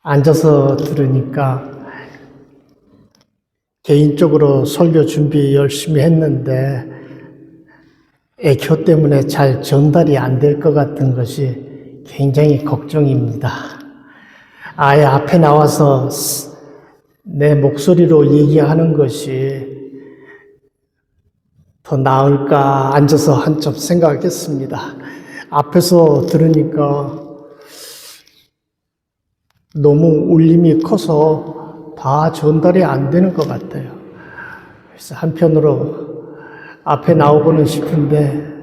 앉아서 들으니까 개인적으로 설교 준비 열심히 했는데 애교 때문에 잘 전달이 안 될 것 같은 것이 굉장히 걱정입니다. 아예 앞에 나와서 내 목소리로 얘기하는 것이 더 나을까 앉아서 한참 생각했습니다. 앞에서 들으니까 너무 울림이 커서 다 전달이 안 되는 것 같아요. 그래서 한편으로 앞에 나오고는 싶은데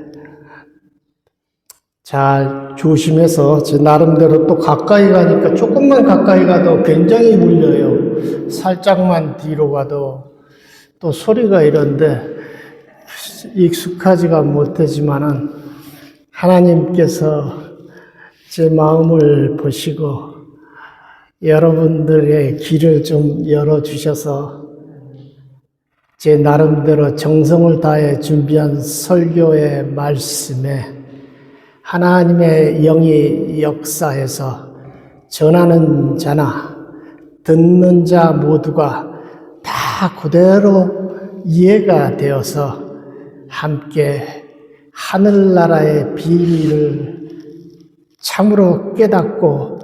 잘 조심해서 제 나름대로 또 가까이 가니까 조금만 가까이 가도 굉장히 울려요. 살짝만 뒤로 가도 또 소리가 이런데 익숙하지가 못하지만은 하나님께서 제 마음을 보시고 여러분들의 길을 좀 열어주셔서 제 나름대로 정성을 다해 준비한 설교의 말씀에 하나님의 영이 역사해서 전하는 자나 듣는 자 모두가 다 그대로 이해가 되어서 함께 하늘나라의 비밀을 참으로 깨닫고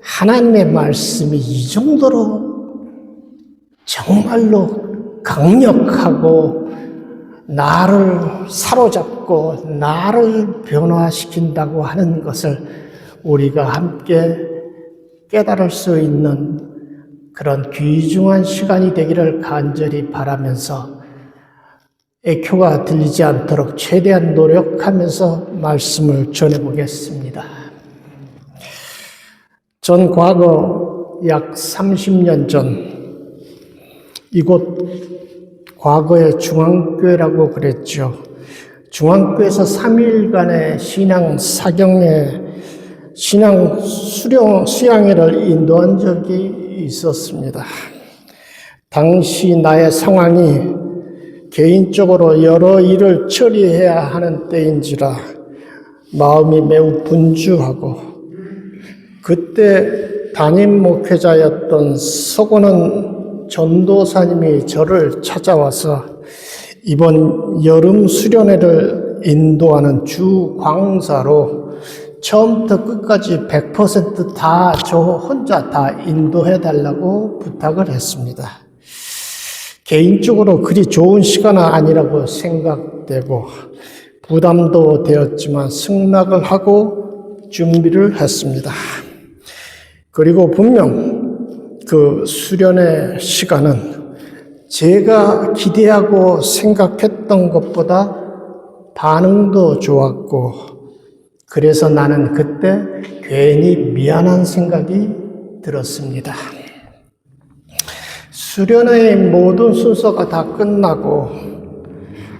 하나님의 말씀이 이 정도로 정말로 강력하고 나를 사로잡고 나를 변화시킨다고 하는 것을 우리가 함께 깨달을 수 있는 그런 귀중한 시간이 되기를 간절히 바라면서 에코가 들리지 않도록 최대한 노력하면서 말씀을 전해보겠습니다. 전 과거 약 30년 전 이곳 과거의 중앙교회라고 그랬죠. 중앙교회에서 3일간의 신앙 사경회, 신앙 수양회를 인도한 적이 있었습니다. 당시 나의 상황이 개인적으로 여러 일을 처리해야 하는 때인지라 마음이 매우 분주하고 그때 담임 목회자였던 서건은 전도사님이 저를 찾아와서 이번 여름 수련회를 인도하는 주 광사로 처음부터 끝까지 100% 다 저 혼자 다 인도해달라고 부탁을 했습니다. 개인적으로 그리 좋은 시간은 아니라고 생각되고 부담도 되었지만 승낙을 하고 준비를 했습니다. 그리고 분명 그 수련의 시간은 제가 기대하고 생각했던 것보다 반응도 좋았고 그래서 나는 그때 괜히 미안한 생각이 들었습니다. 수련회의 모든 순서가 다 끝나고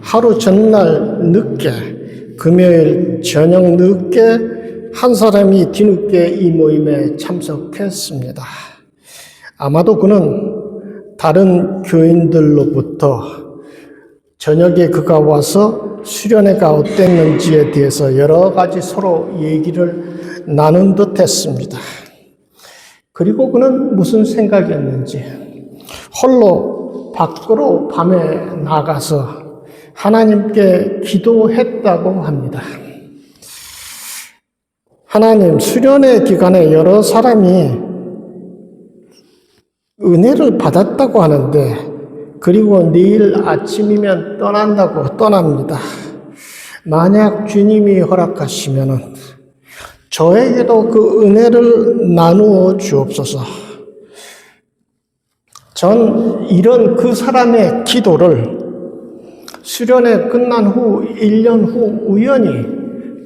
하루 전날 늦게 금요일 저녁 늦게 한 사람이 뒤늦게 이 모임에 참석했습니다. 아마도 그는 다른 교인들로부터 저녁에 그가 와서 수련회가 어땠는지에 대해서 여러 가지 서로 얘기를 나눈 듯 했습니다. 그리고 그는 무슨 생각이었는지 홀로 밖으로 밤에 나가서 하나님께 기도했다고 합니다. 하나님, 수련회 기간에 여러 사람이 은혜를 받았다고 하는데 그리고 내일 아침이면 떠난다고 떠납니다. 만약 주님이 허락하시면 저에게도 그 은혜를 나누어 주옵소서. 전 이런 그 사람의 기도를 수련회 끝난 후 1년 후 우연히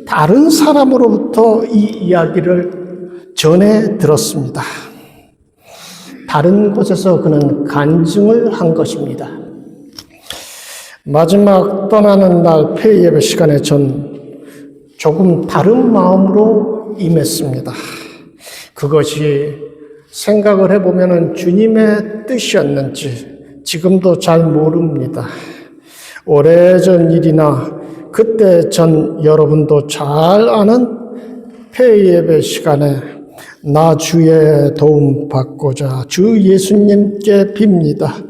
다른 사람으로부터 이 이야기를 전해 들었습니다. 다른 곳에서 그는 간증을 한 것입니다. 마지막 떠나는 날 폐예배 시간에 전 조금 다른 마음으로 임했습니다. 그것이 생각을 해보면 주님의 뜻이었는지 지금도 잘 모릅니다. 오래전 일이나 그때 전 여러분도 잘 아는 폐예배 시간에 나 주의 도움 받고자 주 예수님께 빕니다.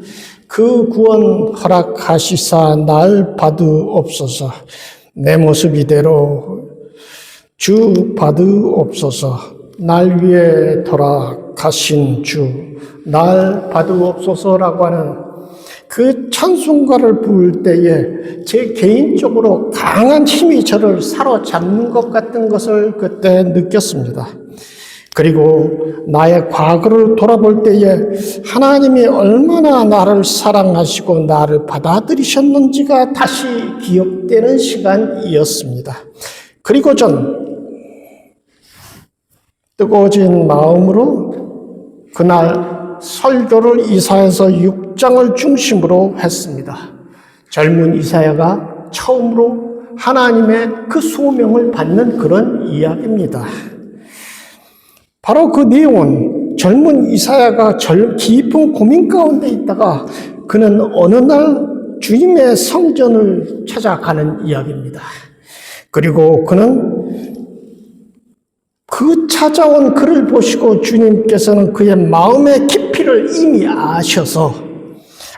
그 구원 허락하시사 날 받으옵소서. 내 모습 이대로 주 받으옵소서. 날 위해 돌아가신 주 날 받으옵소서라고 하는 그 찬송가를 부를 때에 제 개인적으로 강한 힘이 저를 사로잡는 것 같은 것을 그때 느꼈습니다. 그리고 나의 과거를 돌아볼 때에 하나님이 얼마나 나를 사랑하시고 나를 받아들이셨는지가 다시 기억되는 시간이었습니다. 그리고 전 뜨거워진 마음으로 그날 설교를 이사야서 6장을 중심으로 했습니다. 젊은 이사야가 처음으로 하나님의 그 소명을 받는 그런 이야기입니다. 바로 그 내용은 젊은 이사야가 깊은 고민 가운데 있다가 그는 어느 날 주님의 성전을 찾아가는 이야기입니다. 그리고 그는 그 찾아온 그를 보시고 주님께서는 그의 마음의 깊이를 이미 아셔서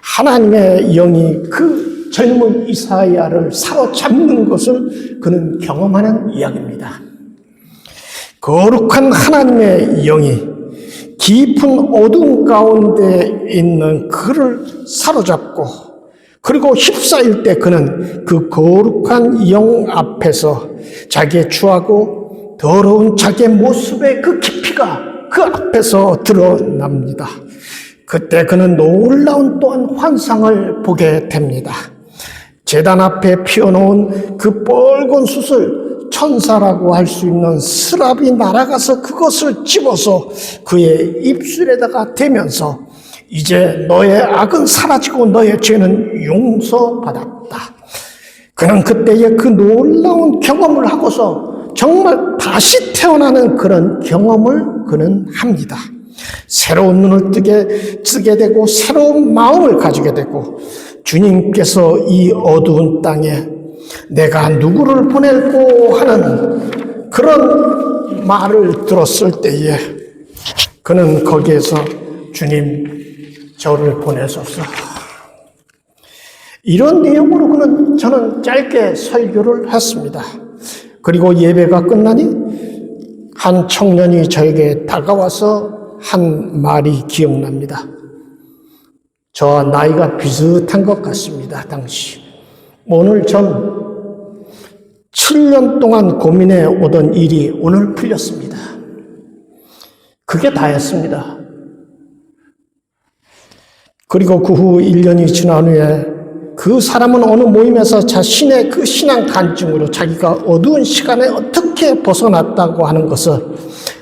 하나님의 영이 그 젊은 이사야를 사로잡는 것을 그는 경험하는 이야기입니다. 거룩한 하나님의 영이 깊은 어둠 가운데 있는 그를 사로잡고 그리고 휩싸일 때 그는 그 거룩한 영 앞에서 자기의 추하고 더러운 자기의 모습의 그 깊이가 그 앞에서 드러납니다. 그때 그는 놀라운 또한 환상을 보게 됩니다. 제단 앞에 피워놓은 그 뻘건 숯을 천사라고 할 수 있는 스랍이 날아가서 그것을 집어서 그의 입술에다가 대면서 이제 너의 악은 사라지고 너의 죄는 용서받았다. 그는 그때의 그 놀라운 경험을 하고서 정말 다시 태어나는 그런 경험을 그는 합니다. 새로운 눈을 뜨게 되고 새로운 마음을 가지게 되고 주님께서 이 어두운 땅에 내가 누구를 보낼고 하는 그런 말을 들었을 때에 그는 거기에서 주님 저를 보내소서. 이런 내용으로 저는 짧게 설교를 했습니다. 그리고 예배가 끝나니 한 청년이 저에게 다가와서 한 말이 기억납니다. 저와 나이가 비슷한 것 같습니다. 당시. 오늘 전 7년 동안 고민해 오던 일이 오늘 풀렸습니다. 그게 다였습니다. 그리고 그 후 1년이 지난 후에 그 사람은 어느 모임에서 자신의 그 신앙 간증으로 자기가 어두운 시간에 어떻게 벗어났다고 하는 것을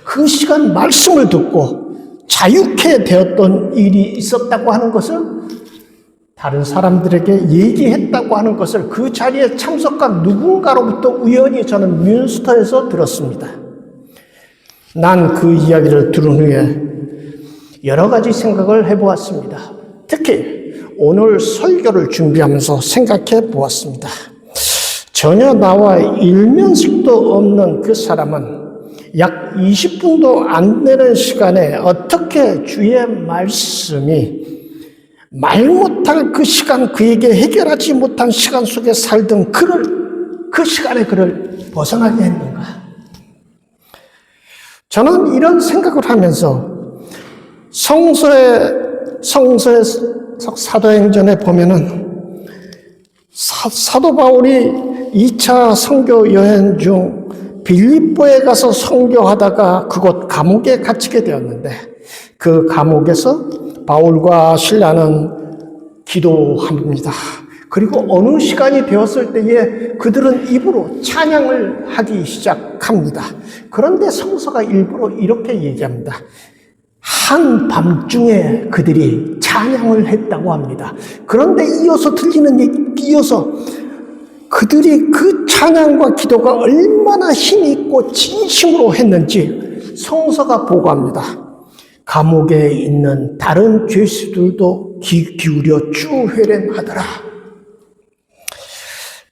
그 시간 말씀을 듣고 자유케 되었던 일이 있었다고 하는 것을 다른 사람들에게 얘기했다고 하는 것을 그 자리에 참석한 누군가로부터 우연히 저는 뮌스터에서 들었습니다. 난 그 이야기를 들은 후에 여러 가지 생각을 해보았습니다. 특히 오늘 설교를 준비하면서 생각해 보았습니다. 전혀 나와 일면식도 없는 그 사람은 약 20분도 안 되는 시간에 어떻게 주의 말씀이 말 못할 그 시간, 그에게 해결하지 못한 시간 속에 살던 그 시간에 그를 벗어나게 했는가? 저는 이런 생각을 하면서 성서의 사도행전에 보면은 사도 바울이 2차 선교 여행 중 빌립보에 가서 선교하다가 그곳 감옥에 갇히게 되었는데 그 감옥에서 바울과 실라는 기도합니다. 그리고 어느 시간이 되었을 때에 그들은 입으로 찬양을 하기 시작합니다. 그런데 성서가 일부러 이렇게 얘기합니다. 한밤중에 그들이 찬양을 했다고 합니다. 그런데 이어서 그들이 그 찬양과 기도가 얼마나 힘있고 진심으로 했는지 성서가 보고합니다. 감옥에 있는 다른 죄수들도 귀 기울여 주회련하더라.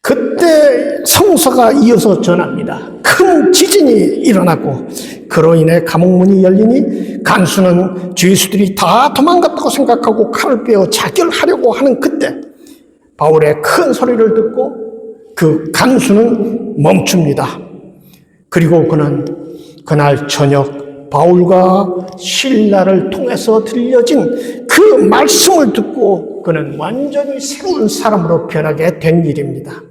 그때 성서가 이어서 전합니다. 그 큰 지진이 일어나고 그로 인해 감옥문이 열리니 간수는 죄수들이 다 도망갔다고 생각하고 칼을 빼어 자결하려고 하는 그때 바울의 큰 소리를 듣고 그 간수는 멈춥니다. 그리고 그는 그날 저녁 바울과 실라를 통해서 들려진 그 말씀을 듣고 그는 완전히 새로운 사람으로 변하게 된 일입니다.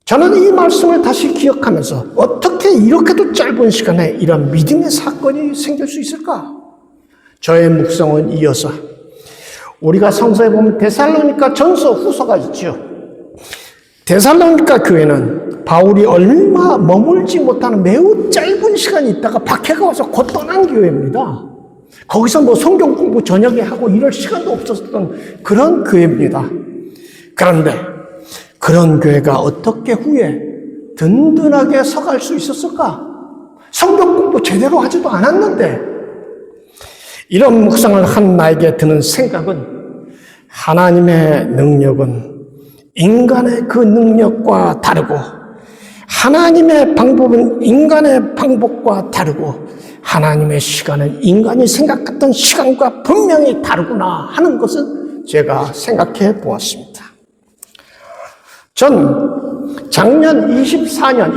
저는 이 말씀을 다시 기억하면서 어떻게 이렇게도 짧은 시간에 이런 믿음의 사건이 생길 수 있을까? 저의 묵상은 이어서 우리가 성서에 보면 데살로니가 전서 후서가 있죠. 데살로니가 교회는 바울이 얼마 머물지 못하는 매우 짧은 시간이 있다가 박해가 와서 곧 떠난 교회입니다. 거기서 뭐 성경 공부 저녁에 하고 이럴 시간도 없었던 그런 교회입니다. 그런데 그런 교회가 어떻게 후에 든든하게 서갈 수 있었을까? 성경 공부 제대로 하지도 않았는데 이런 묵상을 한 나에게 드는 생각은 하나님의 능력은 인간의 그 능력과 다르고 하나님의 방법은 인간의 방법과 다르고 하나님의 시간은 인간이 생각했던 시간과 분명히 다르구나 하는 것을 제가 생각해 보았습니다. 전 작년 2024년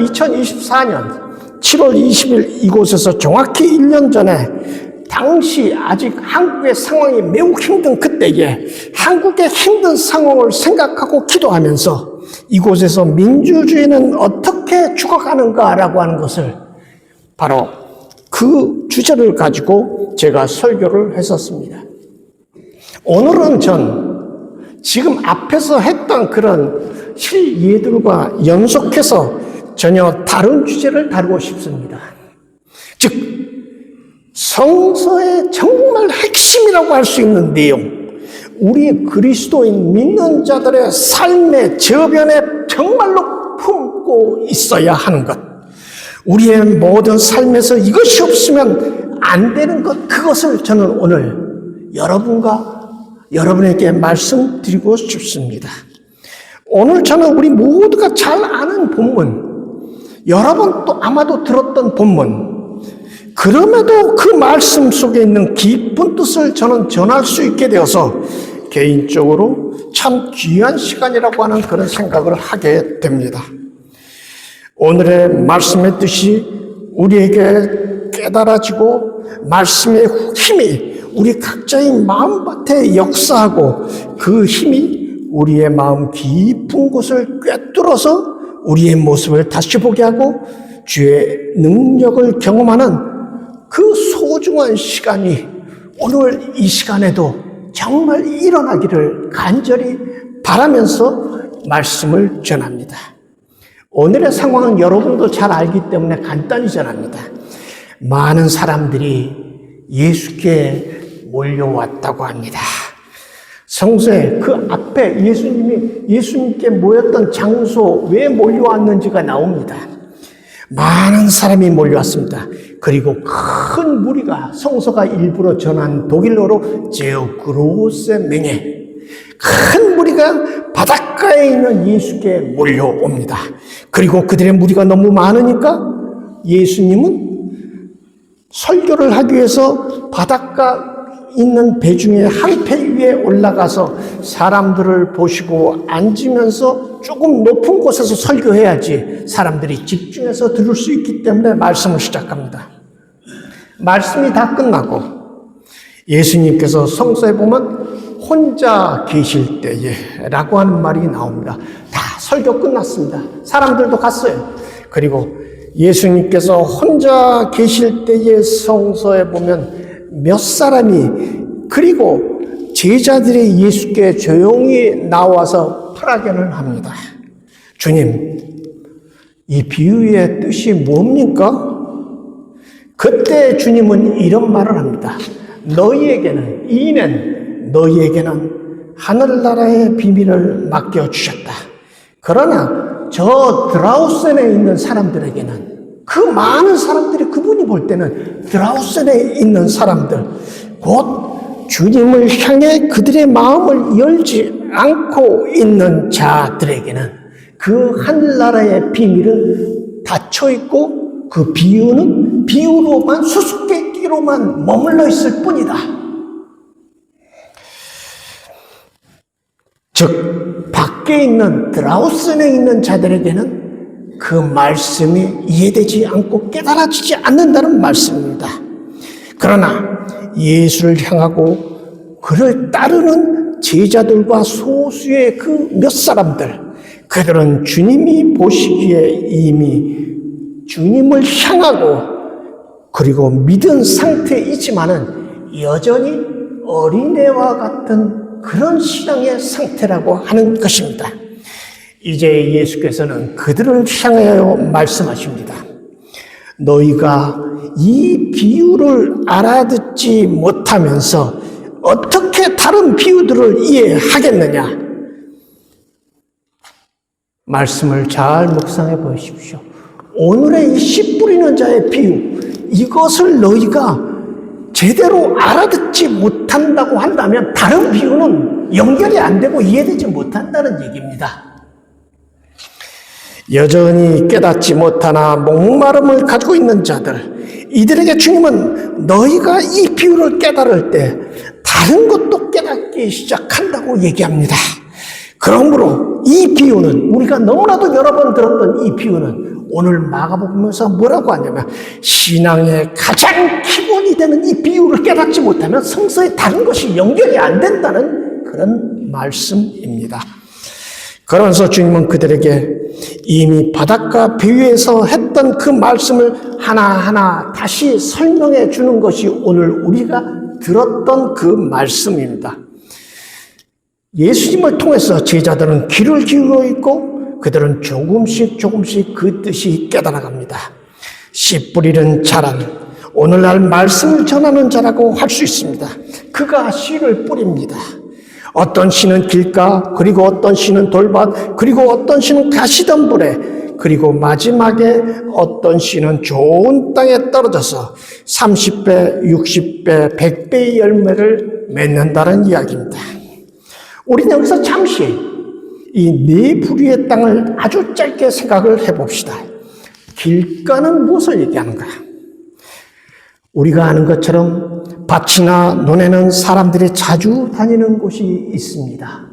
7월 20일 이곳에서 정확히 1년 전에 당시 아직 한국의 상황이 매우 힘든 그때에 한국의 힘든 상황을 생각하고 기도하면서 이곳에서 민주주의는 어떻게 죽어가는가라고 하는 것을 바로 그 주제를 가지고 제가 설교를 했었습니다. 오늘은 전 지금 앞에서 했던 그런 실예들과 연속해서 전혀 다른 주제를 다루고 싶습니다. 즉 성서의 정말 핵심이라고 할 수 있는 내용, 우리 그리스도인 믿는 자들의 삶의 저변에 정말로 품고 있어야 하는 것, 우리의 모든 삶에서 이것이 없으면 안 되는 것, 그것을 저는 오늘 여러분에게 말씀드리고 싶습니다. 오늘 저는 우리 모두가 잘 아는 본문, 여러분 또 아마도 들었던 본문, 그럼에도 그 말씀 속에 있는 깊은 뜻을 저는 전할 수 있게 되어서 개인적으로 참 귀한 시간이라고 하는 그런 생각을 하게 됩니다. 오늘의 말씀의 뜻이 우리에게 깨달아지고 말씀의 힘이 우리 각자의 마음밭에 역사하고 그 힘이 우리의 마음 깊은 곳을 꿰뚫어서 우리의 모습을 다시 보게 하고 주의 능력을 경험하는 그 소중한 시간이 오늘 이 시간에도 정말 일어나기를 간절히 바라면서 말씀을 전합니다. 오늘의 상황은 여러분도 잘 알기 때문에 간단히 전합니다. 많은 사람들이 예수께 몰려왔다고 합니다. 성서에 그 앞에 예수님께 모였던 장소 왜 몰려왔는지가 나옵니다. 많은 사람이 몰려왔습니다. 그리고 큰 무리가 성서가 일부러 전한 독일어로 제오그로세 맹에 큰 무리가 바닷가에 있는 예수께 몰려옵니다. 그리고 그들의 무리가 너무 많으니까 예수님은 설교를 하기 위해서 바닷가 있는 배 중에 한 배 위에 올라가서 사람들을 보시고 앉으면서 조금 높은 곳에서 설교해야지 사람들이 집중해서 들을 수 있기 때문에 말씀을 시작합니다. 말씀이 다 끝나고 예수님께서 성서에 보면 혼자 계실 때에 라고 하는 말이 나옵니다. 다 설교 끝났습니다. 사람들도 갔어요. 그리고 예수님께서 혼자 계실 때에 성서에 보면 몇 사람이 그리고 제자들이 예수께 조용히 나와서 파라견을 합니다. 주님, 이 비유의 뜻이 뭡니까? 그때 주님은 이런 말을 합니다. 너희에게는 하늘나라의 비밀을 맡겨주셨다. 그러나 저 드라우센에 있는 사람들에게는 그 많은 사람들이 그분이 볼 때는 드라우센에 있는 사람들, 곧 주님을 향해 그들의 마음을 열지 않고 있는 자들에게는 그 하늘나라의 비밀은 닫혀 있고 그 비유는 비유로만 수수께끼로만 머물러 있을 뿐이다. 즉 밖에 있는 드라우슨에 있는 자들에게는 그 말씀이 이해되지 않고 깨달아지지 않는다는 말씀입니다. 그러나 예수를 향하고 그를 따르는 제자들과 소수의 그 몇 사람들, 그들은 주님이 보시기에 이미 주님을 향하고 그리고 믿은 상태이지만은 여전히 어린애와 같은 그런 신앙의 상태라고 하는 것입니다. 이제 예수께서는 그들을 향하여 말씀하십니다. 너희가 이 비유를 알아듣지 못하면서 어떻게 다른 비유들을 이해하겠느냐? 말씀을 잘 묵상해 보십시오. 오늘의 이 씨 뿌리는 자의 비유, 이것을 너희가 제대로 알아듣지 못한다고 한다면 다른 비유는 연결이 안 되고 이해되지 못한다는 얘기입니다. 여전히 깨닫지 못하나 목마름을 가지고 있는 자들, 이들에게 주님은 너희가 이 비유를 깨달을 때 다른 것도 깨닫기 시작한다고 얘기합니다. 그러므로 이 비유는, 우리가 너무나도 여러 번 들었던 이 비유는 오늘 마가복음에서 뭐라고 하냐면 신앙의 가장 기본이 되는 이 비유를 깨닫지 못하면 성서에 다른 것이 연결이 안 된다는 그런 말씀입니다. 그러면서 주님은 그들에게 이미 바닷가 비유에서 했던 그 말씀을 하나하나 다시 설명해 주는 것이 오늘 우리가 들었던 그 말씀입니다. 예수님을 통해서 제자들은 귀를 기울여 있고 그들은 조금씩 그 뜻이 깨달아갑니다. 씨 뿌리는 자란 오늘날 말씀을 전하는 자라고 할 수 있습니다. 그가 씨를 뿌립니다. 어떤 씨는 길가, 그리고 어떤 씨는 돌밭, 그리고 어떤 씨는 가시덤불에, 그리고 마지막에 어떤 씨는 좋은 땅에 떨어져서 30배, 60배, 100배의 열매를 맺는다는 이야기입니다. 우리는 여기서 잠시 이 네 부류의 땅을 아주 짧게 생각을 해봅시다. 길가는 무엇을 얘기하는가? 우리가 아는 것처럼 밭이나 논에는 사람들이 자주 다니는 곳이 있습니다.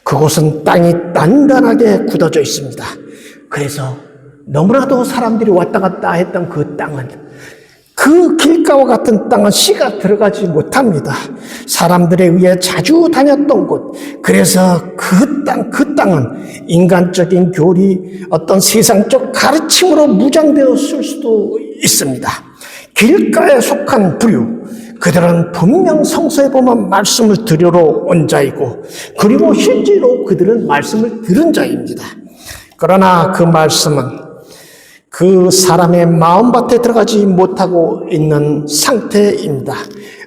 그곳은 땅이 단단하게 굳어져 있습니다. 그래서 너무나도 사람들이 왔다 갔다 했던 그 땅은, 그 길가와 같은 땅은 씨가 들어가지 못합니다. 사람들에 의해 자주 다녔던 곳, 그래서 그 땅은 인간적인 교리, 어떤 세상적 가르침으로 무장되었을 수도 있습니다. 길가에 속한 부류, 그들은 분명 성서에 보면 말씀을 들으러 온 자이고, 그리고 실제로 그들은 말씀을 들은 자입니다. 그러나 그 말씀은 그 사람의 마음밭에 들어가지 못하고 있는 상태입니다.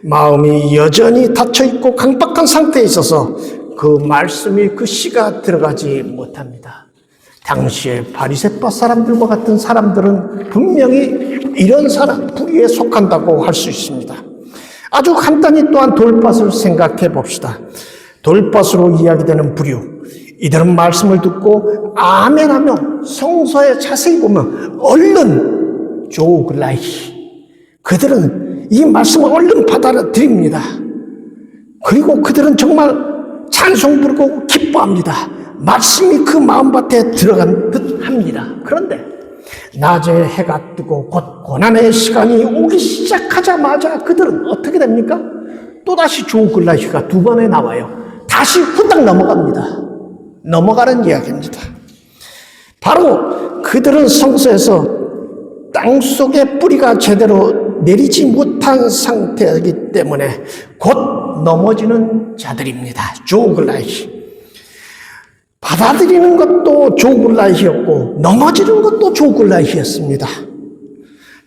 마음이 여전히 닫혀있고 강박한 상태에 있어서 그 말씀이, 그 씨가 들어가지 못합니다. 당시에 바리새파 사람들과 같은 사람들은 분명히 이런 사람, 부류에 속한다고 할 수 있습니다. 아주 간단히 또한 돌밭을 생각해 봅시다. 돌밭으로 이야기되는 부류, 이들은 말씀을 듣고 아멘하며 성서에 자세히 보면 얼른 조글라이, 그들은 이 말씀을 얼른 받아들입니다. 그리고 그들은 정말 찬송 부르고 기뻐합니다. 말씀이 그 마음밭에 들어간 듯 합니다. 그런데 낮에 해가 뜨고 곧 고난의 시간이 오기 시작하자마자 그들은 어떻게 됩니까? 또다시 조글라이가 두 번에 나와요. 다시 후딱 넘어가는 이야기입니다. 바로 그들은 성서에서 땅속에 뿌리가 제대로 내리지 못한 상태이기 때문에 곧 넘어지는 자들입니다. 조글라이. 받아들이는 것도 조글라이였고 넘어지는 것도 조글라이였습니다.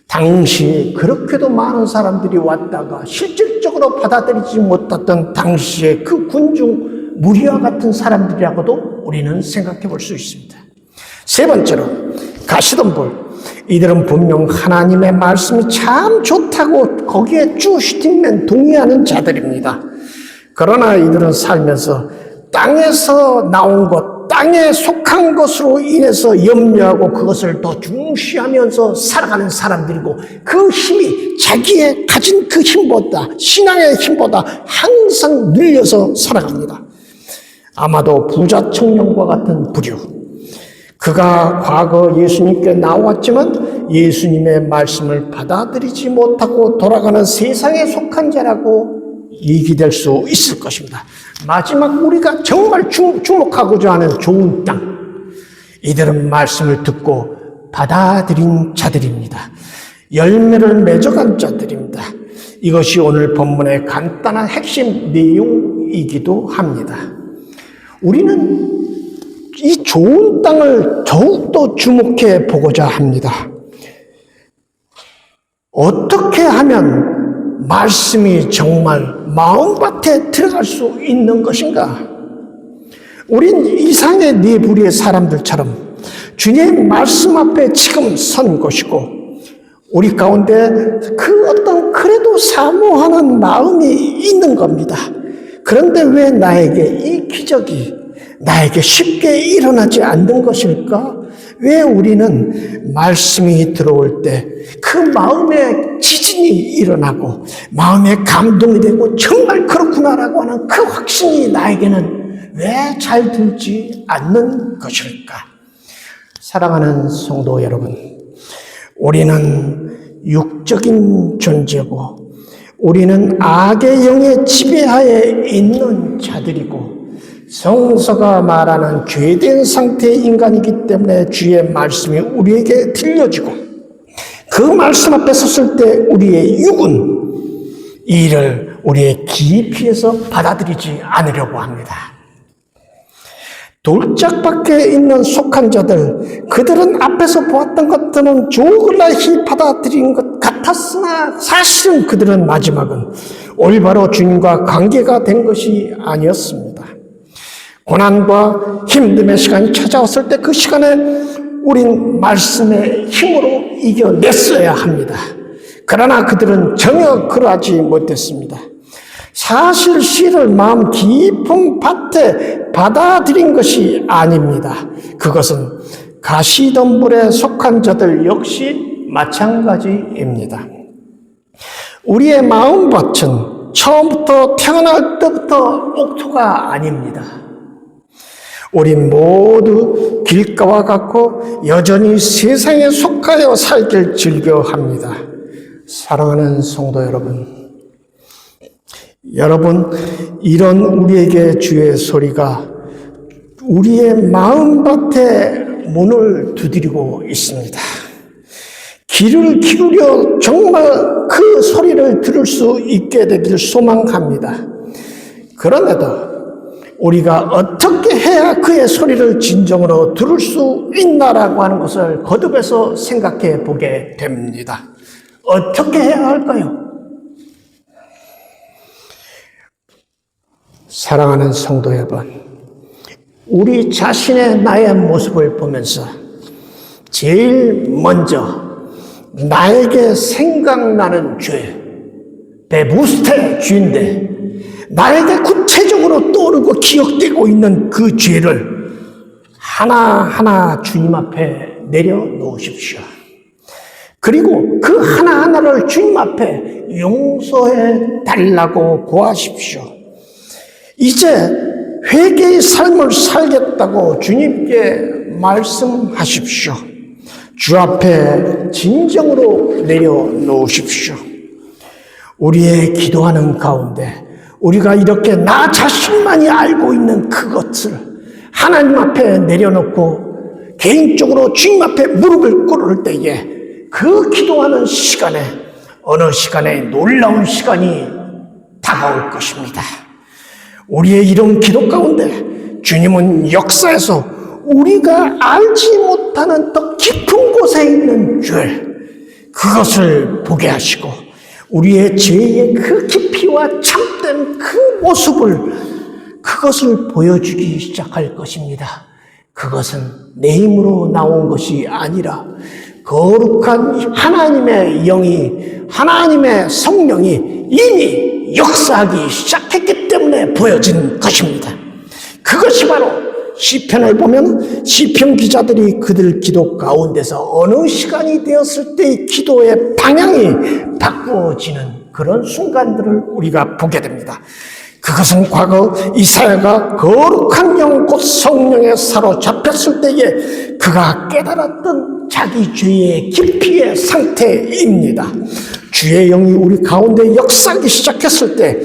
당시 그렇게도 많은 사람들이 왔다가 실질적으로 받아들이지 못했던 당시의 그 군중 무리와 같은 사람들이라고도 우리는 생각해 볼 수 있습니다. 세 번째로 가시덤불. 이들은 분명 하나님의 말씀이 참 좋다고 거기에 쭈슈팅맨 동의하는 자들입니다. 그러나 이들은 살면서 땅에서 나온 것, 땅에 속한 악한 것으로 인해서 염려하고 그것을 더 중시하면서 살아가는 사람들이고, 그 힘이 자기의 가진 그 힘보다, 신앙의 힘보다 항상 늘려서 살아갑니다. 아마도 부자 청년과 같은 부류, 그가 과거 예수님께 나왔지만 예수님의 말씀을 받아들이지 못하고 돌아가는 세상에 속한 자라고 얘기될 수 있을 것입니다. 마지막 우리가 정말 주목하고자 하는 좋은 땅, 이들은 말씀을 듣고 받아들인 자들입니다. 열매를 맺어간 자들입니다. 이것이 오늘 본문의 간단한 핵심 내용이기도 합니다. 우리는 이 좋은 땅을 더욱더 주목해 보고자 합니다. 어떻게 하면 말씀이 정말 마음밭에 들어갈 수 있는 것인가? 우린 이상의 네 부류의 사람들처럼 주님 말씀 앞에 지금 선 것이고, 우리 가운데 그 어떤 그래도 사모하는 마음이 있는 겁니다. 그런데 왜 나에게 이 기적이 나에게 쉽게 일어나지 않는 것일까? 왜 우리는 말씀이 들어올 때 그 마음에 지진이 일어나고 마음에 감동이 되고 정말 그렇구나라고 하는 그 확신이 나에게는 왜 잘 들지 않는 것일까? 사랑하는 성도 여러분, 우리는 육적인 존재고 우리는 악의 영의 지배하에 있는 자들이고 성서가 말하는 죄된 상태의 인간이기 때문에 주의 말씀이 우리에게 들려지고, 그 말씀 앞에 섰을 때 우리의 육은 이를 우리의 깊이에서 받아들이지 않으려고 합니다. 돌짝 밖에 있는 속한 자들, 그들은 앞에서 보았던 것들은 조글라히 받아들인 것 같았으나 사실은 그들은 마지막은 올바로 주님과 관계가 된 것이 아니었습니다. 고난과 힘듦의 시간이 찾아왔을 때 그 시간에 우린 말씀의 힘으로 이겨냈어야 합니다. 그러나 그들은 전혀 그러하지 못했습니다. 사실 씨를 마음 깊은 밭에 받아들인 것이 아닙니다. 그것은 가시덤불에 속한 자들 역시 마찬가지입니다. 우리의 마음밭은 처음부터 태어날 때부터 옥토가 아닙니다. 우린 모두 길가와 같고 여전히 세상에 속하여 살길 즐겨합니다. 사랑하는 성도 여러분, 이런 우리에게 주의 소리가 우리의 마음밭에 문을 두드리고 있습니다. 귀를 기울여 정말 그 소리를 들을 수 있게 되길 소망합니다. 그런데도 우리가 어떻게 해야 그의 소리를 진정으로 들을 수 있나라고 하는 것을 거듭해서 생각해 보게 됩니다. 어떻게 해야 할까요? 사랑하는 성도 여러분, 우리 자신의 나의 모습을 보면서 제일 먼저 나에게 생각나는 죄, 베부스테 죄인데 나에게 구체적으로 떠오르고 기억되고 있는 그 죄를 하나하나 주님 앞에 내려놓으십시오. 그리고 그 하나하나를 주님 앞에 용서해 달라고 구하십시오. 이제 회개의 삶을 살겠다고 주님께 말씀하십시오. 주 앞에 진정으로 내려놓으십시오. 우리의 기도하는 가운데 우리가 이렇게 나 자신만이 알고 있는 그것을 하나님 앞에 내려놓고 개인적으로 주님 앞에 무릎을 꿇을 때에 그 기도하는 시간에 어느 시간에 놀라운 시간이 다가올 것입니다. 우리의 이런 기도 가운데 주님은 역사에서 우리가 알지 못하는 더 깊은 곳에 있는 죄, 그것을 보게 하시고 우리의 죄의 그 깊이와 참된 그 모습을, 그것을 보여주기 시작할 것입니다. 그것은 내 힘으로 나온 것이 아니라 거룩한 하나님의 영이, 하나님의 성령이 이미 역사하기 시작했기 때문에 보여진 것입니다. 그것이 바로 시편을 보면 시편 기자들이 그들 기도 가운데서 어느 시간이 되었을 때 기도의 방향이 바꾸어지는 그런 순간들을 우리가 보게 됩니다. 그것은 과거 이사야가 거룩한 영 곧 성령에 사로잡혔을 때에 그가 깨달았던 자기 죄의 깊이의 상태입니다. 주의 영이 우리 가운데 역사하기 시작했을 때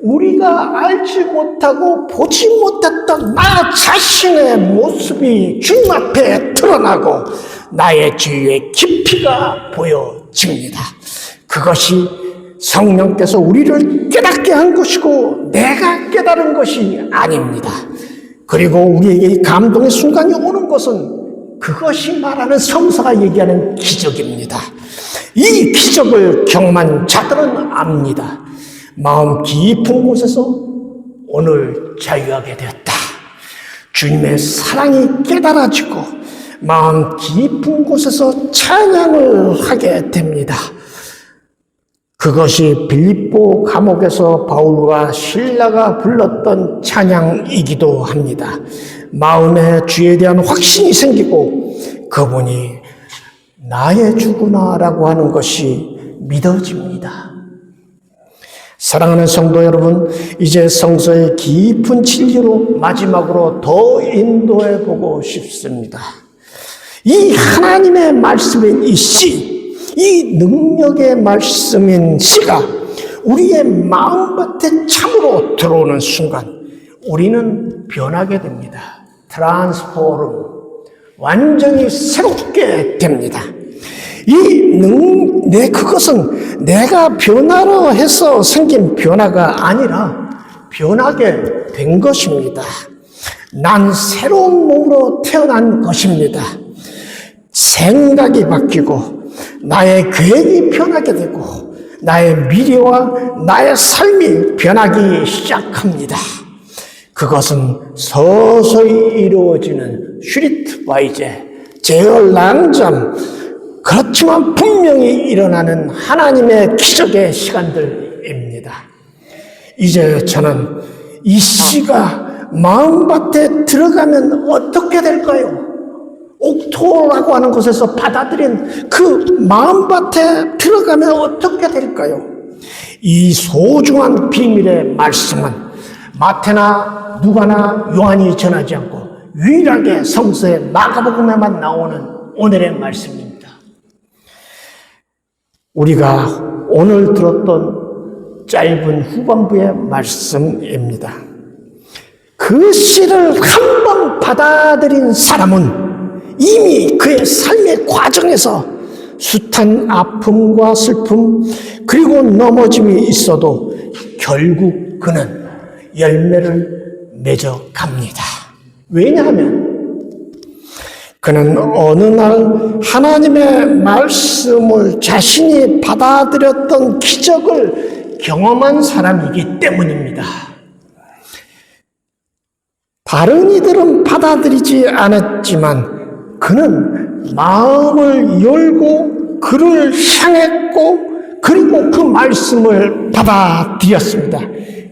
우리가 알지 못하고 보지 못했던 나 자신의 모습이 주님 앞에 드러나고 나의 죄의 깊이가 보여집니다. 그것이 성령께서 우리를 깨닫게 한 것이고 내가 깨달은 것이 아닙니다. 그리고 우리에게 이 감동의 순간이 오는 것은 그것이 말하는 성서가 얘기하는 기적입니다. 이 기적을 경험한 자들은 압니다. 마음 깊은 곳에서 오늘 자유하게 되었다. 주님의 사랑이 깨달아지고 마음 깊은 곳에서 찬양을 하게 됩니다. 그것이 빌립보 감옥에서 바울과 실라가 불렀던 찬양이기도 합니다. 마음에 주에 대한 확신이 생기고 그분이 나의 주구나라고 하는 것이 믿어집니다. 사랑하는 성도 여러분, 이제 성서의 깊은 진리로 마지막으로 더 인도해 보고 싶습니다. 이 하나님의 말씀인 이 씨, 이 능력의 말씀인 씨가 우리의 마음밭에 참으로 들어오는 순간 우리는 변하게 됩니다. 트랜스포름, 완전히 새롭게 됩니다. 그것은 내가 변화로 해서 생긴 변화가 아니라 변하게 된 것입니다. 난 새로운 몸으로 태어난 것입니다. 생각이 바뀌고 나의 계획이 변하게 되고 나의 미래와 나의 삶이 변하기 시작합니다. 그것은 서서히 이루어지는 슈리트바이제, 제어랑잠, 그렇지만 분명히 일어나는 하나님의 기적의 시간들입니다. 이제 저는 이 씨가 마음밭에 들어가면 어떻게 될까요? 옥토라고 하는 곳에서 받아들인 그 마음밭에 들어가면 어떻게 될까요? 이 소중한 비밀의 말씀은 마태나 누가나 요한이 전하지 않고 유일하게 성서의 마가복음에만 나오는 오늘의 말씀입니다. 우리가 오늘 들었던 짧은 후반부의 말씀입니다. 그 씨를 한 번 받아들인 사람은 이미 그의 삶의 과정에서 숱한 아픔과 슬픔 그리고 넘어짐이 있어도 결국 그는 열매를 맺어갑니다. 왜냐하면 그는 어느 날 하나님의 말씀을 자신이 받아들였던 기적을 경험한 사람이기 때문입니다. 다른 이들은 받아들이지 않았지만 그는 마음을 열고 그를 향했고 그리고 그 말씀을 받아들였습니다.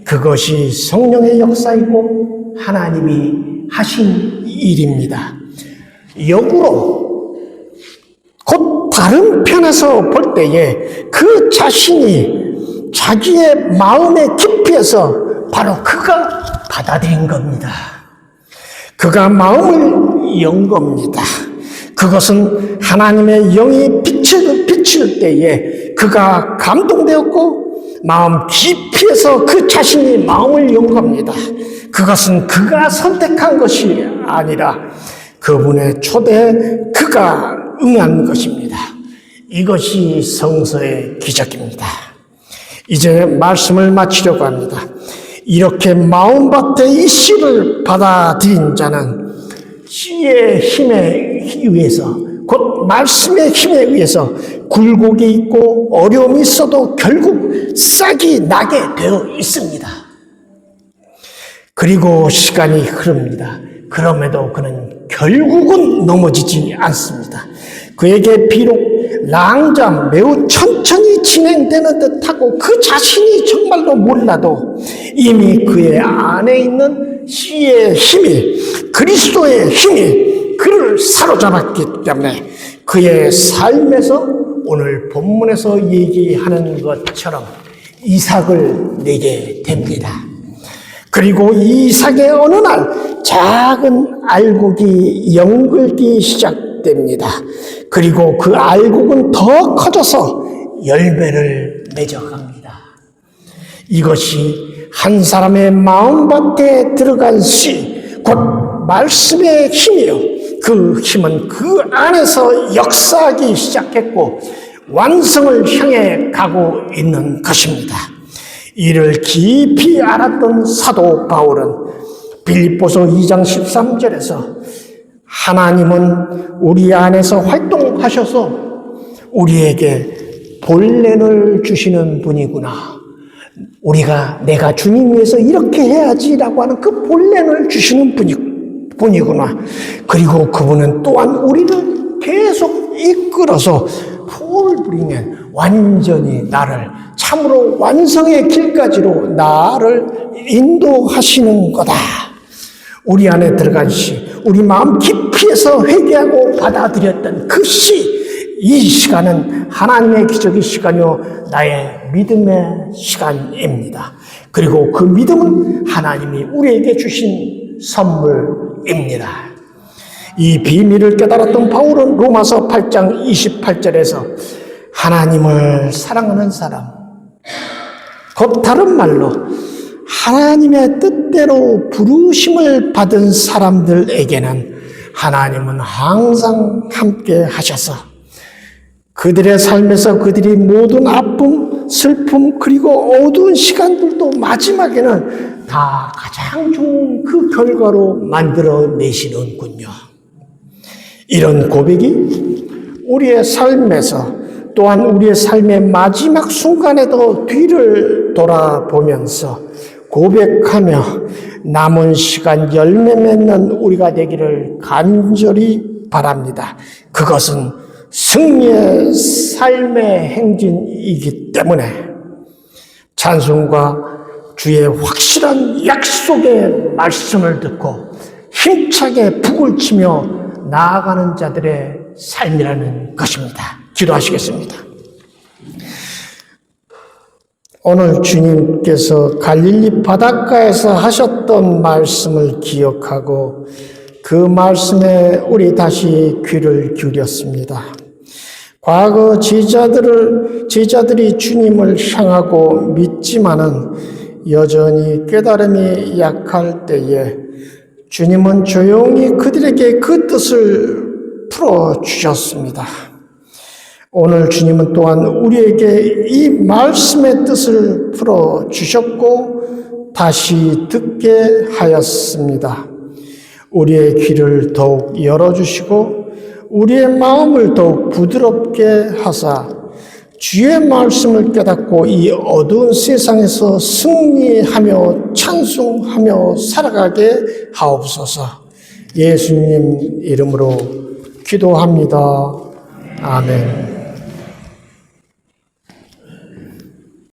그것이 성령의 역사이고 하나님이 하신 일입니다. 역으로 곧 다른 편에서 볼 때에 그 자신이 자기의 마음의 깊이에서 바로 그가 받아들인 겁니다. 그가 마음을 연 겁니다. 그것은 하나님의 영이 비칠 때에 그가 감동되었고 마음 깊이에서 그 자신이 마음을 연 겁니다. 그것은 그가 선택한 것이 아니라 그분의 초대에 그가 응한 것입니다. 이것이 성서의 기적입니다. 이제 말씀을 마치려고 합니다. 이렇게 마음밭에 이 씨를 받아들인 자는 씨의 힘에 의해서 곧 말씀의 힘에 의해서 굴곡이 있고 어려움이 있어도 결국 싹이 나게 되어 있습니다. 그리고 시간이 흐릅니다. 그럼에도 그는 결국은 넘어지지 않습니다. 그에게 비록 낭장 매우 천천히 진행되는 듯하고 그 자신이 정말로 몰라도 이미 그의 안에 있는 씨의 힘이, 그리스도의 힘이 그를 사로잡았기 때문에 그의 삶에서 오늘 본문에서 얘기하는 것처럼 이삭을 내게 됩니다. 그리고 이삭의 어느 날 작은 알곡이 연글기 시작됩니다. 그리고 그 알곡은 더 커져서 열매를 맺어갑니다. 이것이 한 사람의 마음밭에 들어간 씨, 곧 말씀의 힘이요. 그 힘은 그 안에서 역사하기 시작했고 완성을 향해 가고 있는 것입니다. 이를 깊이 알았던 사도 바울은 빌립보서 2장 13절에서 하나님은 우리 안에서 활동하셔서 우리에게 본랜을 주시는 분이구나. 내가 주님 위해서 이렇게 해야지라고 하는 그 본랜을 주시는 분이구나. 그리고 그분은 또한 우리를 계속 이끌어서 풀브링엔 완전히 나를 참으로 완성의 길까지로 나를 인도하시는 거다. 우리 안에 들어간 씨, 우리 마음 깊이에서 회개하고 받아들였던 그 씨, 이 시간은 하나님의 기적의 시간이요 나의 믿음의 시간입니다. 그리고 그 믿음은 하나님이 우리에게 주신 선물입니다. 이 비밀을 깨달았던 바울은 로마서 8장 28절에서 하나님을 사랑하는 사람, 곧 다른 말로 하나님의 뜻대로 부르심을 받은 사람들에게는 하나님은 항상 함께 하셔서 그들의 삶에서 그들이 모든 아픔, 슬픔, 그리고 어두운 시간들도 마지막에는 다 가장 좋은 그 결과로 만들어내시는군요. 이런 고백이 우리의 삶에서 또한 우리의 삶의 마지막 순간에도 뒤를 돌아보면서 고백하며 남은 시간 열매 맺는 우리가 되기를 간절히 바랍니다. 그것은 승리의 삶의 행진이기 때문에 찬송과 주의 확실한 약속의 말씀을 듣고 힘차게 북을 치며 나아가는 자들의 삶이라는 것입니다. 기도하시겠습니다. 오늘 주님께서 갈릴리 바닷가에서 하셨던 말씀을 기억하고 그 말씀에 우리 다시 귀를 기울였습니다. 과거 제자들이 주님을 향하고 믿지만은 여전히 깨달음이 약할 때에 주님은 조용히 그들에게 그 뜻을 풀어주셨습니다. 오늘 주님은 또한 우리에게 이 말씀의 뜻을 풀어주셨고 다시 듣게 하였습니다. 우리의 귀를 더욱 열어주시고 우리의 마음을 더욱 부드럽게 하사 주의 말씀을 깨닫고 이 어두운 세상에서 승리하며 찬송하며 살아가게 하옵소서. 예수님 이름으로 기도합니다. 아멘.